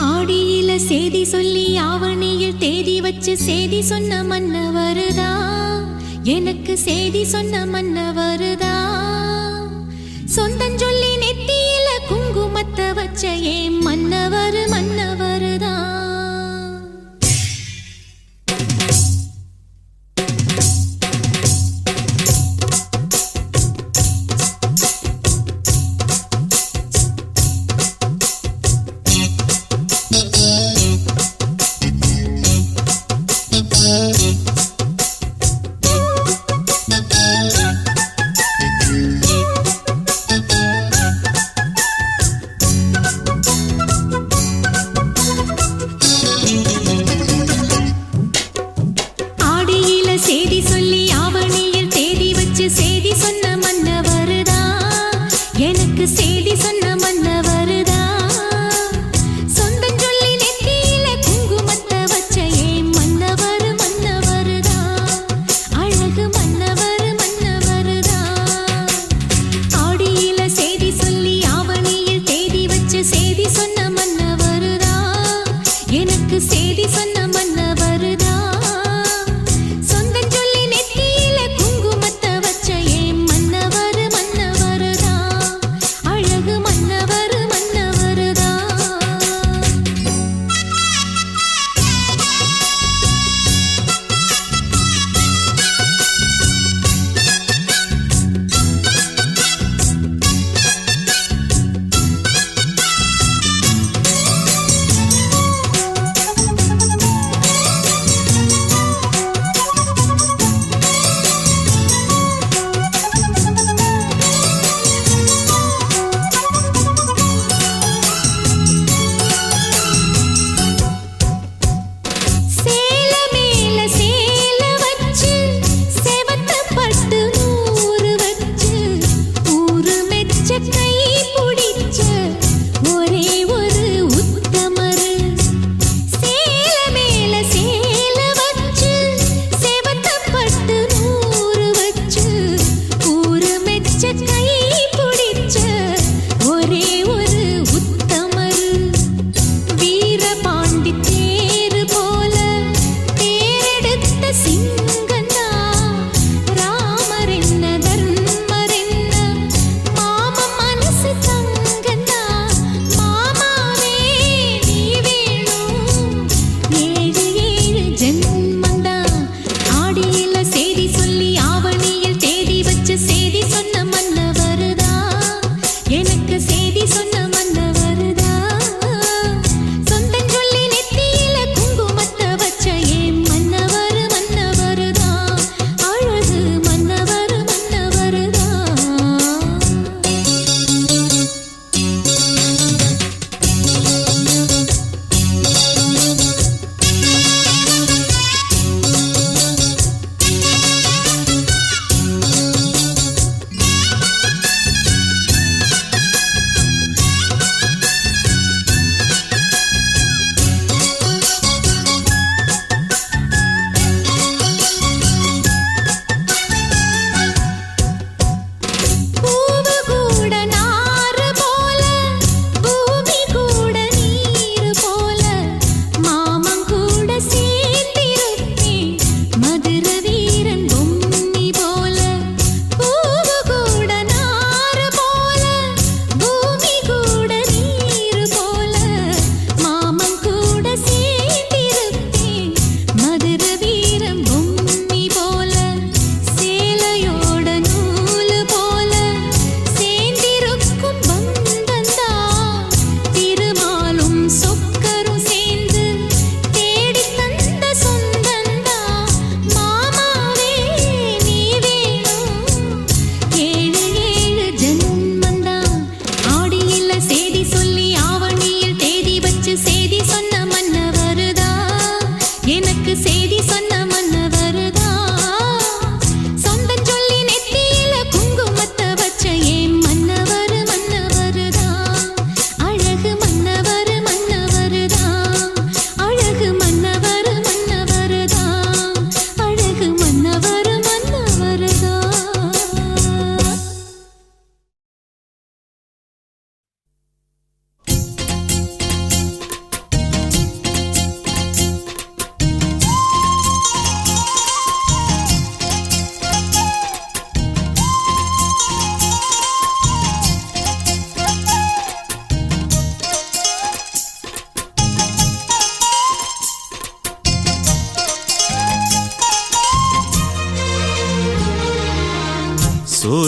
ஆடியில சேதி சொல்லி ஆவணியில் தேதி வச்சு சேதி சொன்ன மன்ன வருதா, எனக்கு சேதி சொன்ன மன்ன வருதா. சொந்தஞ்சொல்லி நெத்தியில குங்குமத்தை வச்ச ஏன் மன்னவர் மன்னவருதா. சேதி சொல்லி ஆவணியில் தேதி வச்சு சேதி சொன்ன மன்ன வருதா, எனக்கு சேதி சொன்ன மன்ன வருதா. சொந்தஞ்சொல்லி நெத்தியில குங்குமத்தை வச்ச ஏன் மன்னவர் மன்னவருதா, அழகு மன்னவர் மன்னவருதா. ஆடியில சேதி சொல்லி ஆவணியில் தேதி வச்சு சேதி சொன்ன மன்ன வருதா, எனக்கு சேதி சொன்ன மன்ன வருதா.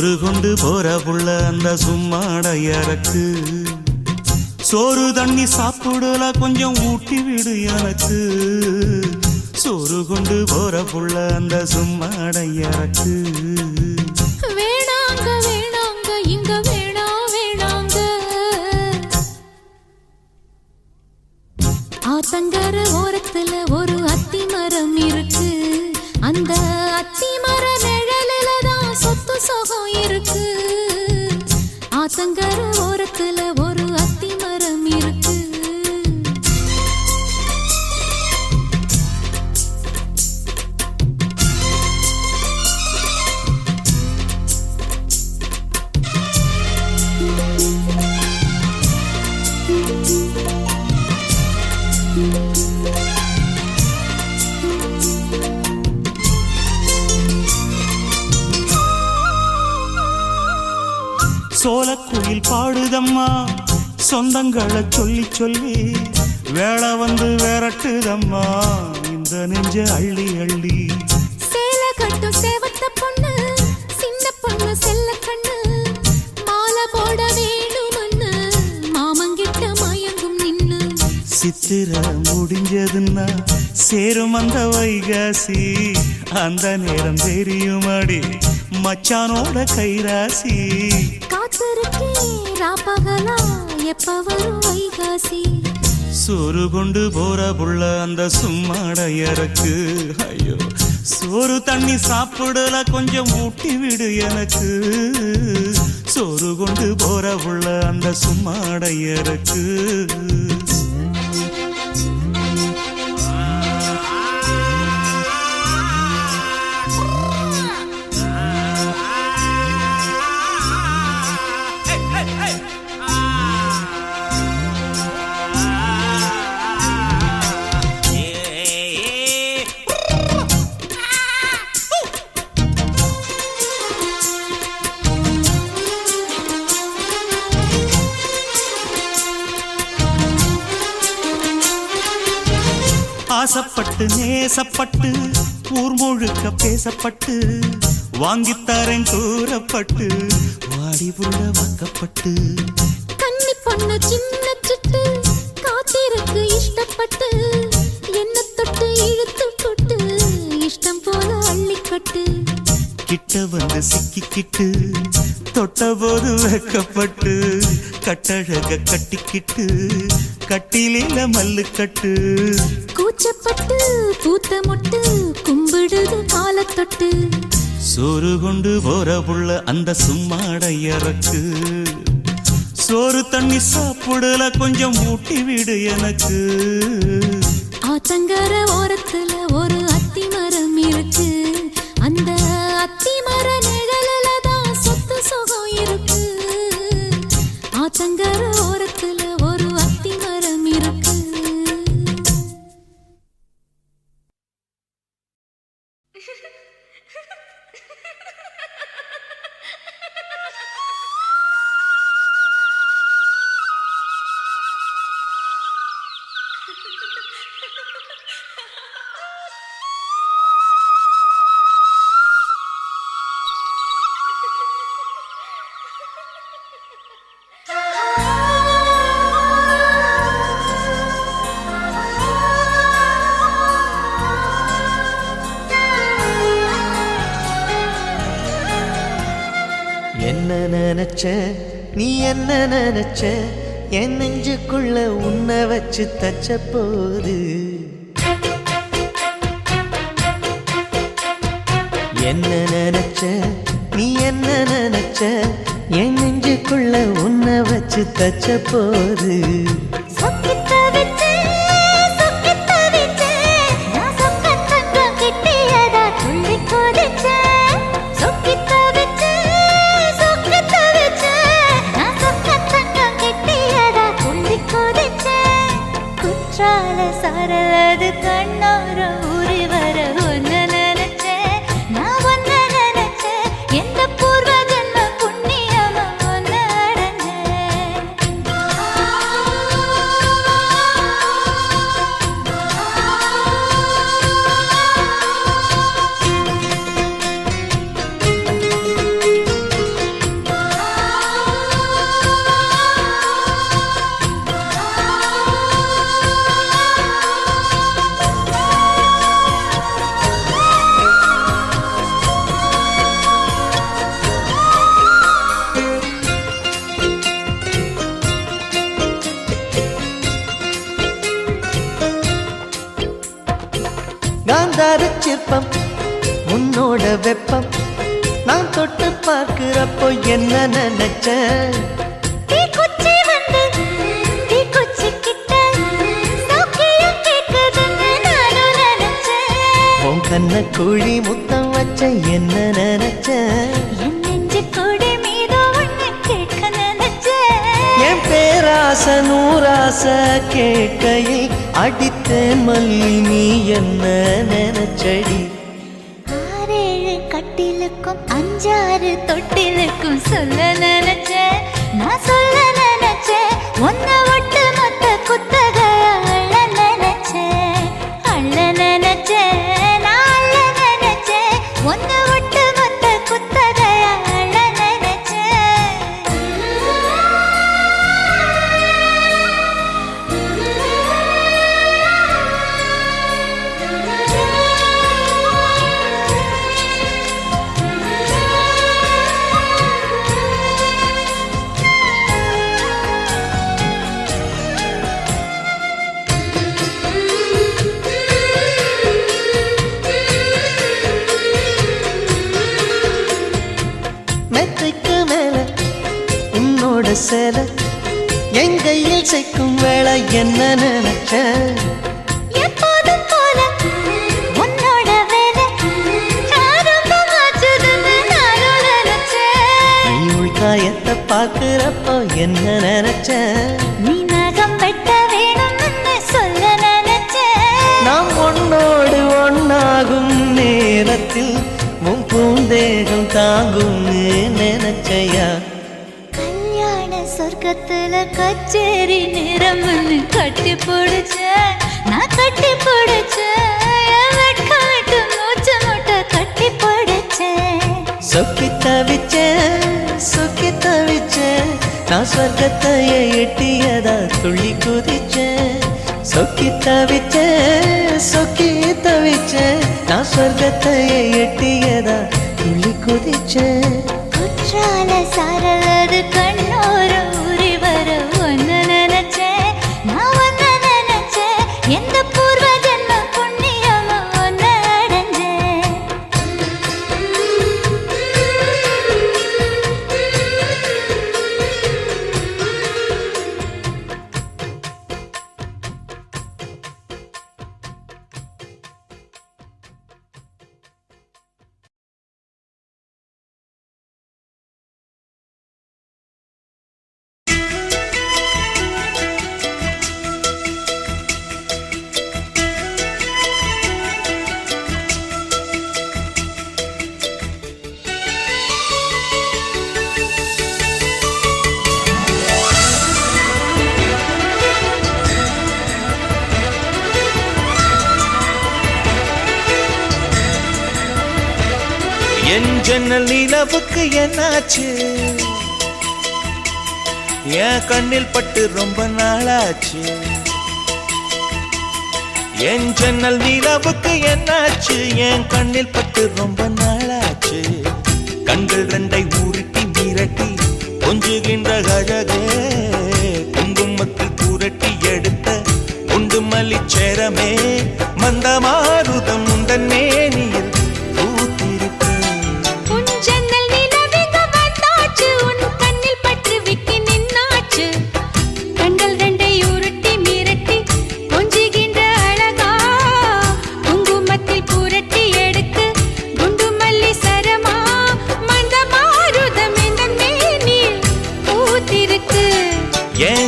சோறு கொண்டு போற புள்ள அந்த சும்மாடையறக்கு சோறு தண்ணி சாப்பிடல கொஞ்சம் ஊட்டி விடு எனக்கு சோறு கொண்டு போற புள்ள அந்த சும்மாடையறக்கு வேணாங்க வேணாங்க இங்க வேணாங்க ஆத்தங்கர ஓரத்துல ஒரு அத்தி மரம் இருக்கு அந்த அத்தி மர நிழலில தான் சொத்து சுகம் இருக்கு ஆத்தங்கர ஓரத்துல ஒரு அத்தி மரம் இருக்கு சோலக்குயில் பாடுதம்மா சொந்தங்களை சொல்லி சொல்லி வேளை வந்து விரட்டுதம்மா இந்த நெஞ்ச அள்ளி அள்ளி சேல கட்டும் சேவத்த பொண்ணு சின்ன பொண்ணு செல்ல கண்ணு மாலை போட வேணுமன்னு மாமங்கிட்ட மயங்கும் நின்னு சித்திர முடிஞ்சதுன்னா சேரும் அந்த வைகாசி அந்த நேரம் தெரியுமாடி மச்சானோட கைராசி காத்திருக்கே ராப்பகலா எப்ப வரும் வைகாசி சோறு கொண்டு போற புள்ள அந்த சும்மாடையறக்கு ஐயோ சோறு தண்ணி சாப்பிடல கொஞ்சம் ஊட்டி விடு எனக்கு சோறு கொண்டு போற புள்ள அந்த சும்மாடையறக்கு ஆசப்பட்டு நேசப்பட்டு ஊர் முழுக்க பேசப்பட்டு வாங்கித்தாரன் கூறப்பட்டு வாடி புள்ள வாக்கப்பட்டு கன்னி பொண்ணு சின்ன சிட்டு காத்திருக்கு இஷ்டப்பட்டு என்ன தொட்டு இழுத்து போட்டு இஷ்டம் போல அள்ளிக்கட்டு கிட்ட வந்து சிக்கிக்கிட்டு தொட்ட போது வெக்கப்பட்டு கட்டழக கட்டிக்கிட்டு கட்டிலில மல்லு கட்டு கூச்சப்பட்டு பூத்த மொட்டு கும்பிடுது காலத்தொட்டு சோறு கொண்டு போற புள்ள அந்த சும்மாடையறக்கு சோறு தண்ணி சாப்பிடல கொஞ்சம் ஊட்டி விடு எனக்கு ஆத்தங்கர ஓரத்துல ஒரு அத்தி மரம் இருக்கு அந்த அத்தி மர நிழலில தான் சொத்து சுகம் இருக்கு ஆத்தங்கர ஓரத்துல ஒரு அத்தி மரம் இருக்கு என்ன நினைச்ச நீ என்ன நினைச்ச என் நெஞ்சுக்குள்ள உன்னை வச்சு தச்ச போது என்ன நினைச்ச நீ என்ன நினைச்ச என் நெஞ்சுக்குள்ள உன்னை வச்சு தச்ச போது சரலது கண்ணார ஊறி வர ஒன்ன நினைச்சேன் நான் ஒன்ன நினைச்சேன் எந்த பூர்வ ஜன்ம புண்ணியமா ஒன்ன அடைஞ்சேன் காந்தார சிற்பம் உன்னோட வெப்பம் நான் தொட்டு பார்க்கிறப்போ என்ன நினைச்சேன் தீக்குச்சி வந்து தீக்குச்சி கிட்ட சௌக்கியம் கேக்குதுன்னு நானும் நினைச்சேன். உன் கண்ண குழி முத்தம் வச்ச என்ன நினைச்சேன் என் நெஞ்சு கொடி மீது ஒண்ணு கேட்க நினைச்சேன். என் பேராச நூராச கேட்கையில் அடித்தேன் மல்லி நீ என்ன நினைச்சடி ஆறேழு கட்டிலுக்கும் அஞ்சாறு தொட்டிலுக்கும் சொல்ல நினைச்சேன். நான் சொல்ல நினைச்சேன். உன்னை ஒட்டு மொத்த குத்தகைய அள்ள நினைச்சேன். அள்ள நினைச்சேன். நான் அள்ள நினைச்சேன். உன்னை ஒட்டு மொத்த குத்தகைய அள்ள மெத்தைக்கு மேல உன்னோட சேலை என் கையில் சேர்க்கும் வேளை என்ன நினைச்ச எப்போதும் போல உன்னோட வேலை ஆரம்பமாச்சுதுன்னு நானும் நினைச்சேன். நீ உள்காயத்தை பார்க்கிறப்போ என்ன நினைச்ச நீ நகம் வெட்ட வேணும்னு சொல்ல நினைச்சேன். நாம் உன்னோடு ஒன்னாகும் நேரத்தில் உன் பூந்தேகம் தாங்கும் நினைச்சையா கல்யாண சொர்க்கத்துல கச்சேரி நிறம்னு கட்டி பிடிச்சேன். நான் கட்டி பிடிச்சேன். வெட்கம் விட்டு மூச்சு முட்டை கட்டி பிடிச்சேன். சொக்கி தவிச்சேன் நான் சொர்க்கத்தைய எட்டியதா துள்ளி குதிச்சேன் சொக்கி தவிச்சேன் நான் சொர்க்கத்தைய எட்டியதா துள்ளி குதிச்சேன் குற்றால சாரலது கண்ணோர ஊறி வர ஒன்னு நினைச்சேன். நான் ஒன்னு நினைச்சேன். எந்த பூர்வ ஜென்ம புண்ணியமா ஒன்னு அடைஞ்சேன். என் ஜன்னல் நிலவுக்கு என்னாச்சு என் கண்ணில் பட்டு ரொம்ப நாளாச்சு என் ஜன்னல் நிலவுக்கு என்னாச்சு என் கண்ணில் பட்டு ரொம்ப நாளாச்சு கண்கள் ரெண்டை உருட்டி மிரட்டி கொஞ்சுகின்ற அழகே குங்குமத்தில் புரட்டி எடுத்த குண்டு மல்லிச்சேரமே மந்தமாருதம் உந்தன் மேனியில்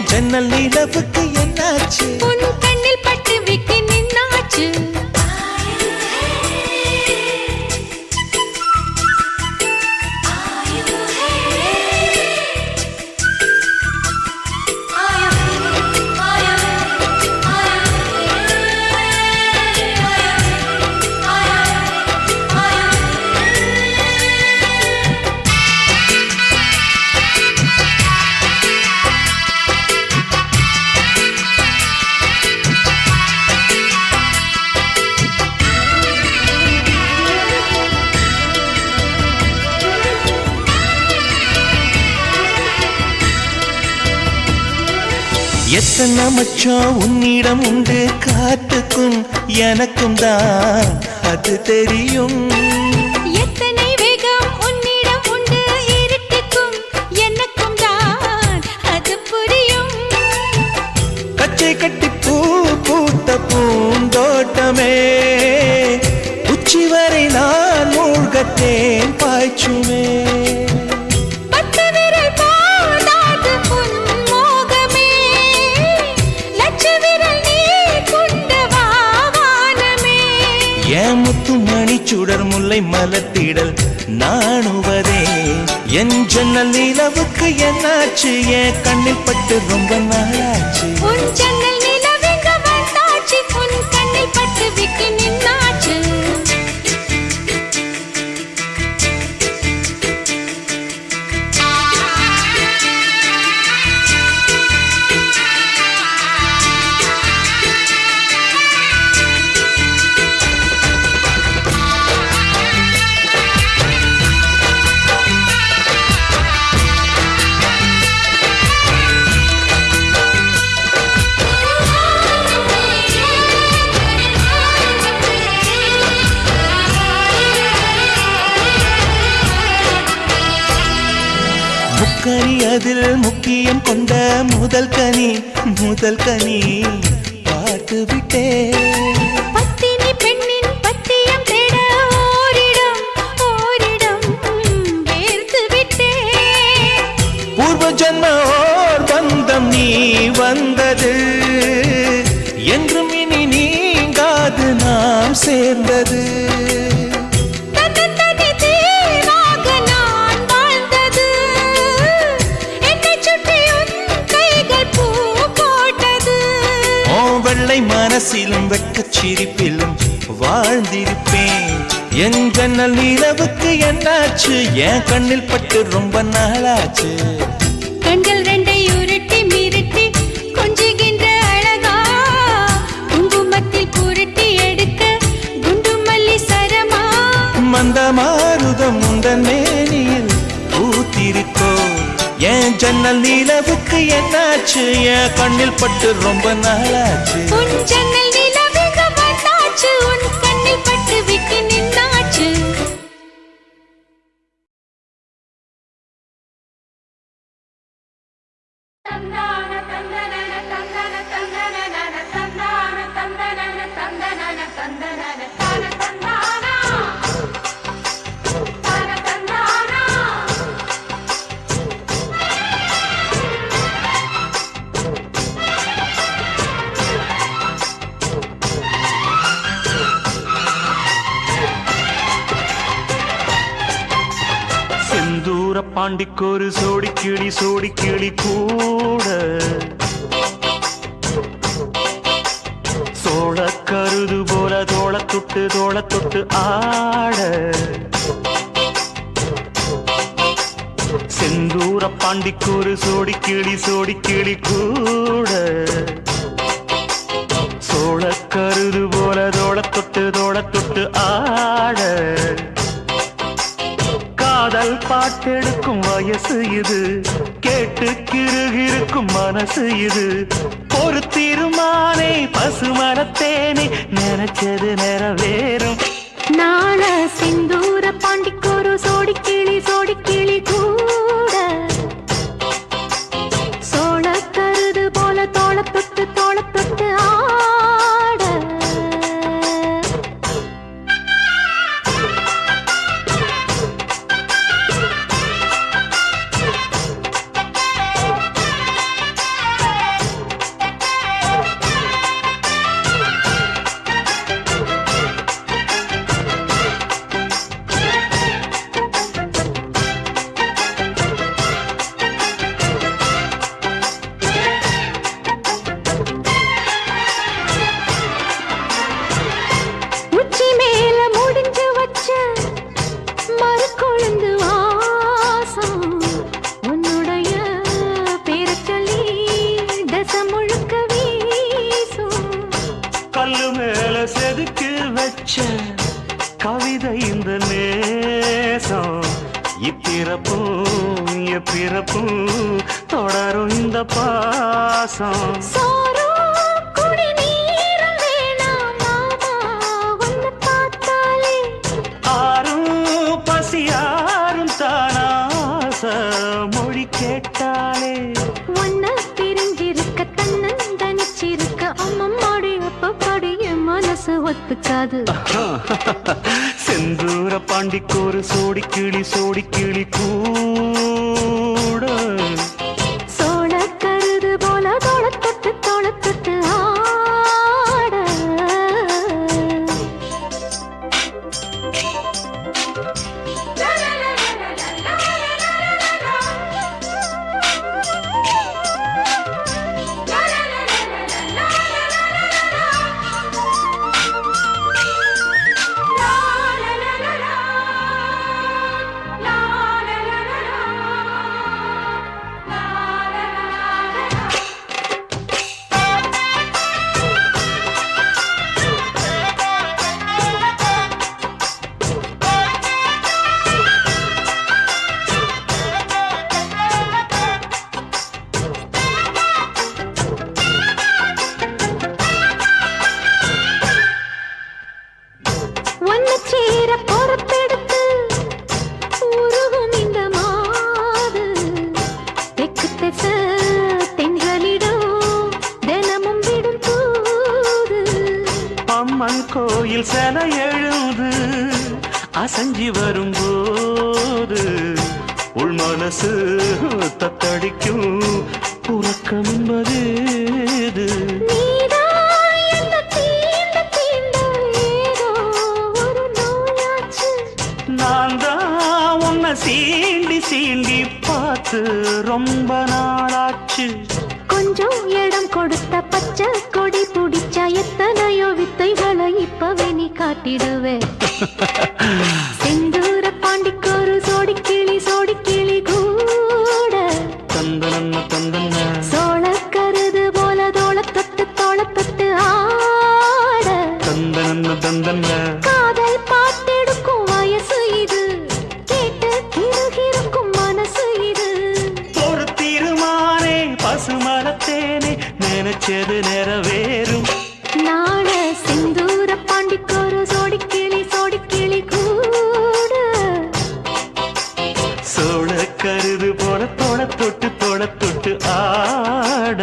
ஜன்னல் நிலவுக்கு என்னாச்சு உன் கண்ணில் பட்டு விக்கி நின்னாச்சு எத்தனை மச்சம் உன்னிடம் உண்டு, காத்துக்கும் எனக்கும் தான் அது தெரியும். எத்தனை வேகம் உன்னிடம் உண்டு, இருட்டுக்கும் எனக்கும் தான் அது புரியும். கச்சை கட்டி பூ பூத்த பூந்தோட்டமே, உச்சி வரை நான் மூழ்கத்தேன் பாய்ச்சுமே. சுடர் முல்லை மலர்த்திடல் நாணுவதே என் ஜன்னல் நிலவுக்கு என்னாச்சு, என் கண்ணில் பட்டு ரொம்ப நாளாச்சு. உன் ஜன்னல் நிலவெங்க வந்தாச்சு, உன் கண்ணில் பட்டு விட்டு நின்னாச்சு. முக்கனி அதில் முக்கியம் கொண்ட முதல் கனி, முதல் கனி பார்த்து விட்டே. பத்தினி பெண்ணின் பத்தியம் தேட ஓரிடம் ஓரிடம் வேர்த்து விட்டே. பூர்வ ஜன்ம ஓர் பந்தம் நீ வந்தது, என்றும் இனி நீங்காது நாம் சேர்ந்தது. மனசிலும் வெட்கச் சிரிப்பிலும் வாழ்ந்திருப்பேன். என் ஜன்னல் நிலவுக்கு என்னாச்சு, என் கண்ணில் பட்டு ரொம்ப நாளாச்சு. கண்கள் ரெண்டை உருட்டி மிரட்டி கொஞ்சுகின்ற அழகா, குங்குமத்தில் புரட்டி எடுக்க குண்டு மல்லி சரமா. மந்த மாருதம் உந்தன் மேனியில் பூத்திருக்கோ, என் ஜன்னல் நிலவுக்கு என்னாச்சு, என் கண்ணில் பட்டு ரொம்ப நாளாச்சு. உன் ஜன்னல் நிலவுக்கு வந்தாச்சு, உன் கண்ணில் பட்டு விட்டு நின்னாச்சு. பாண்டிக்கொரு சோடி கிளி கூட, சோழ கருது போல தோள தொட்டு ஆட. செந்தூர பாண்டிக்கொரு சோடி கிளி கூட, சோழ கருது போல தோள தொட்டு ஆட. காதல் பாட்டெடுக்கும் வயசு இது, கேட்டு கிருகிருக்கும் மனசு இது. ஒரு தீர்மானே பசுமரத்தேனே, நினைச்சது நிறைவேறும். நாள சிந்தூர பாண்டிக்கொரு சோடி கிளி கூட, சோழ கருது போல தோள தொட்டு ஆட. கவிதை இந்த நேசம், இப்பிறப்பும் எப்பிறப்பும் தொடரும் இந்த பாசம். சோறும் குடிநீரும் வேணாம் மாமா, உன்னை பார்த்தாலே. ஆறும் பசியாரும் தானாச மொழி கேட்டாலே. உன்னை பிரிஞ்சிருக்க தன்னந்தனிச்சிருக்க அம்மம்மாடி அப்பப்பாடி என் மனசு ஒத்துக்காது. செந்தூர பாண்டிக்கோரு சோடி கிளி கூட சோழ கருது போல தோளத்தொட்டு ஆட. ஒன்னு சேர பொறுப்பெடுத்து உருகும் இந்த மாது. தெற்கு திச தென்றலிடும் தினமும் விடும் தூது. அம்மன் கோயில் சில எழுது அசஞ்சி வரும்போது உள் மனசு தத்தடிக்கும் உறக்கம் என்பது. நீதான் என்ன தீண்ட தீண்ட ஏதோ ஒரு நோயாச்சு. நான் தான் உன்னை சீண்டி பார்த்து ரொம்ப நாளாச்சு. கொஞ்சம் இடம் கொடுத்த பச்சை கொடி பிடிச்சா எத்தனையோ வித்தைகளை இப்பவே நீ காட்டிடுவே. செந்தூர பாண்டிக்கோரு சோடி கிளி கூட தந்தன சோழ கருது போல தோளத்தொட்டு ஆட. தந்தன காதல் பாட்டெடுக்கும் வயசு இது, கேட்டு கிருகிருக்கும் மனசு இது. ஒரு தீர்மானே பசுமரத்தேனே நினைச்சது நிறைவேறும். நாட செந்தூர பாண்டிக்கோரு சோடி கிளி கூட சோழ கருது போல தொட்டு ஆட.